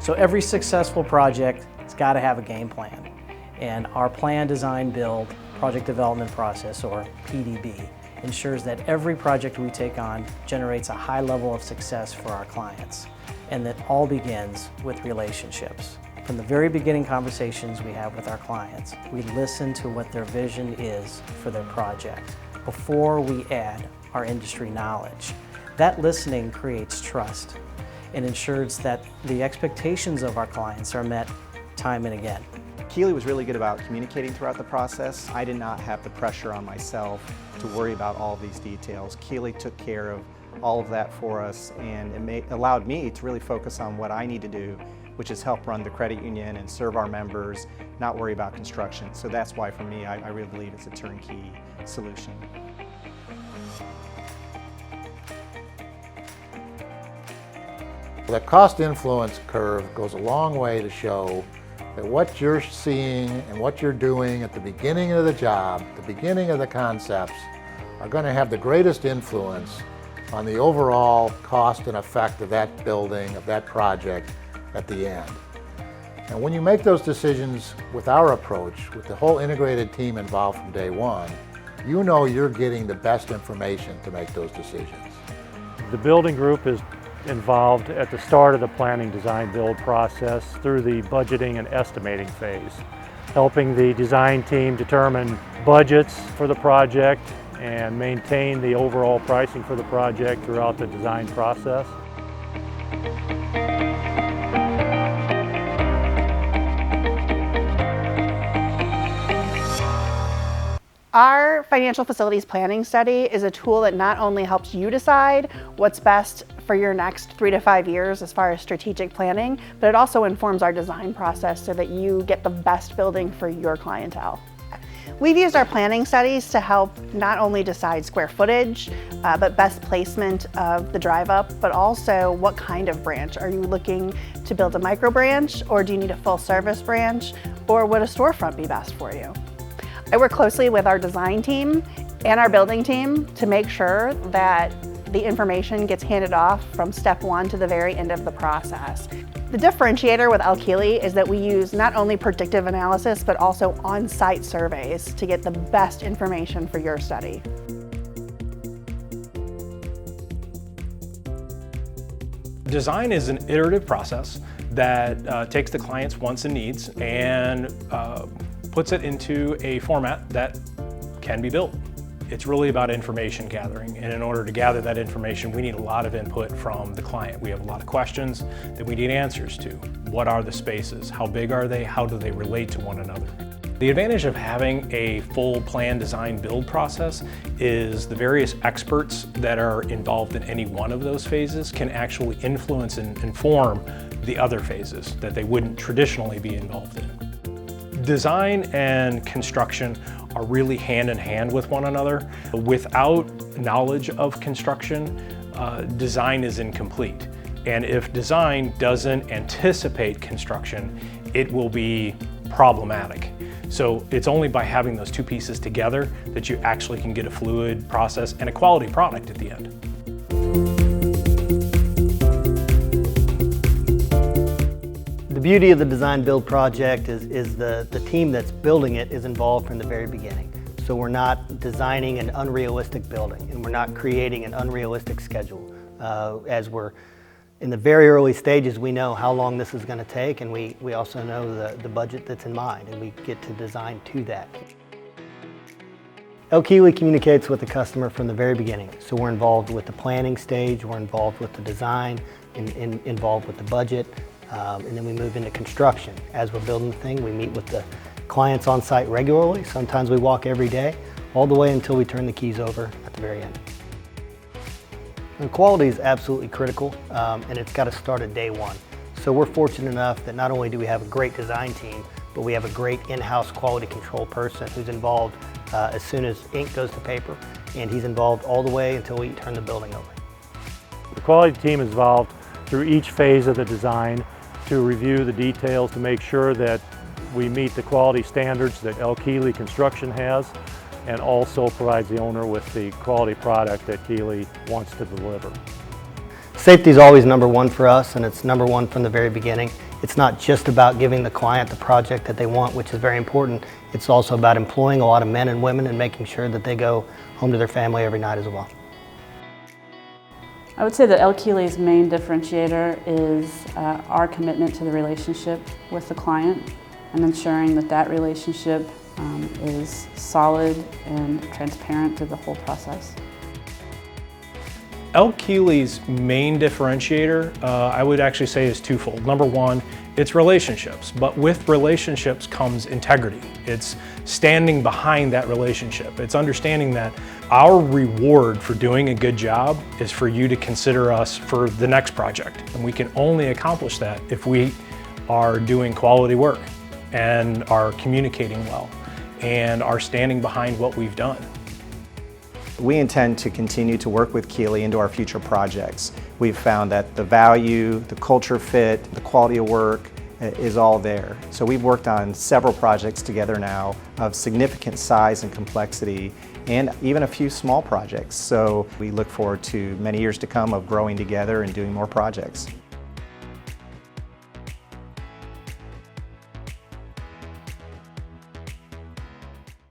So every successful project has got to have a game plan. And our plan, design, build, project development process, or PDB, ensures that every project we take on generates a high level of success for our clients. And that all begins with relationships. From the very beginning conversations we have with our clients, we listen to what their vision is for their project before we add our industry knowledge. That listening creates trust and ensures that the expectations of our clients are met time and again. Keeley was really good about communicating throughout the process. I did not have the pressure on myself to worry about all of these details. Keeley took care of all of that for us, and it allowed me to really focus on what I need to do, which is help run the credit union and serve our members, not worry about construction. So that's why for me, I really believe it's a turnkey solution. The cost influence curve goes a long way to show that what you're seeing and what you're doing at the beginning of the job, the beginning of the concepts, are going to have the greatest influence on the overall cost and effect of that building, of that project at the end. And when you make those decisions with our approach, with the whole integrated team involved from day one, you know you're getting the best information to make those decisions. The building group is involved at the start of the planning, design, build process through the budgeting and estimating phase, helping the design team determine budgets for the project and maintain the overall pricing for the project throughout the design process. Our financial facilities planning study is a tool that not only helps you decide what's best for your next 3 to 5 years as far as strategic planning, but it also informs our design process so that you get the best building for your clientele. We've used our planning studies to help not only decide square footage, but best placement of the drive up, but also what kind of branch. Are you looking to build a micro branch, or do you need a full service branch, or would a storefront be best for you? I work closely with our design team and our building team to make sure that the information gets handed off from step one to the very end of the process. The differentiator with Keeley is that we use not only predictive analysis, but also on-site surveys to get the best information for your study. Design is an iterative process that takes the client's wants and needs and puts it into a format that can be built. It's really about information gathering, and in order to gather that information, we need a lot of input from the client. We have a lot of questions that we need answers to. What are the spaces? How big are they? How do they relate to one another? The advantage of having a full plan, design, build process is the various experts that are involved in any one of those phases can actually influence and inform the other phases that they wouldn't traditionally be involved in. Design and construction are really hand in hand with one another. Without knowledge of construction, design is incomplete. And if design doesn't anticipate construction, it will be problematic. So it's only by having those two pieces together that you actually can get a fluid process and a quality product at the end. The beauty of the design build project is the team that's building it is involved from the very beginning. So we're not designing an unrealistic building, and we're not creating an unrealistic schedule. As we're in the very early stages, we know how long this is going to take, and we also know the budget that's in mind, and we get to design to that. Keeley communicates with the customer from the very beginning. So we're involved with the planning stage, we're involved with the design, involved with the budget, and then we move into construction. As we're building the thing, we meet with the clients on site regularly. Sometimes we walk every day, all the way until we turn the keys over at the very end. And quality is absolutely critical, and it's got to start at day one. So we're fortunate enough that not only do we have a great design team, but we have a great in-house quality control person who's involved as soon as ink goes to paper, and he's involved all the way until we turn the building over. The quality team is involved through each phase of the design to review the details to make sure that we meet the quality standards that Keeley Construction has, and also provides the owner with the quality product that Keeley wants to deliver. Safety is always number one for us, and it's number one from the very beginning. It's not just about giving the client the project that they want, which is very important. It's also about employing a lot of men and women and making sure that they go home to their family every night as well. I would say that L. Keeley's main differentiator is our commitment to the relationship with the client and ensuring that that relationship is solid and transparent through the whole process. L. Keeley's main differentiator, I would actually say, is twofold. Number one, it's relationships, but with relationships comes integrity. It's standing behind that relationship. It's understanding that our reward for doing a good job is for you to consider us for the next project. And we can only accomplish that if we are doing quality work and are communicating well and are standing behind what we've done. We intend to continue to work with Keeley into our future projects. We've found that the value, the culture fit, the quality of work is all there. So we've worked on several projects together now of significant size and complexity, and even a few small projects. So we look forward to many years to come of growing together and doing more projects.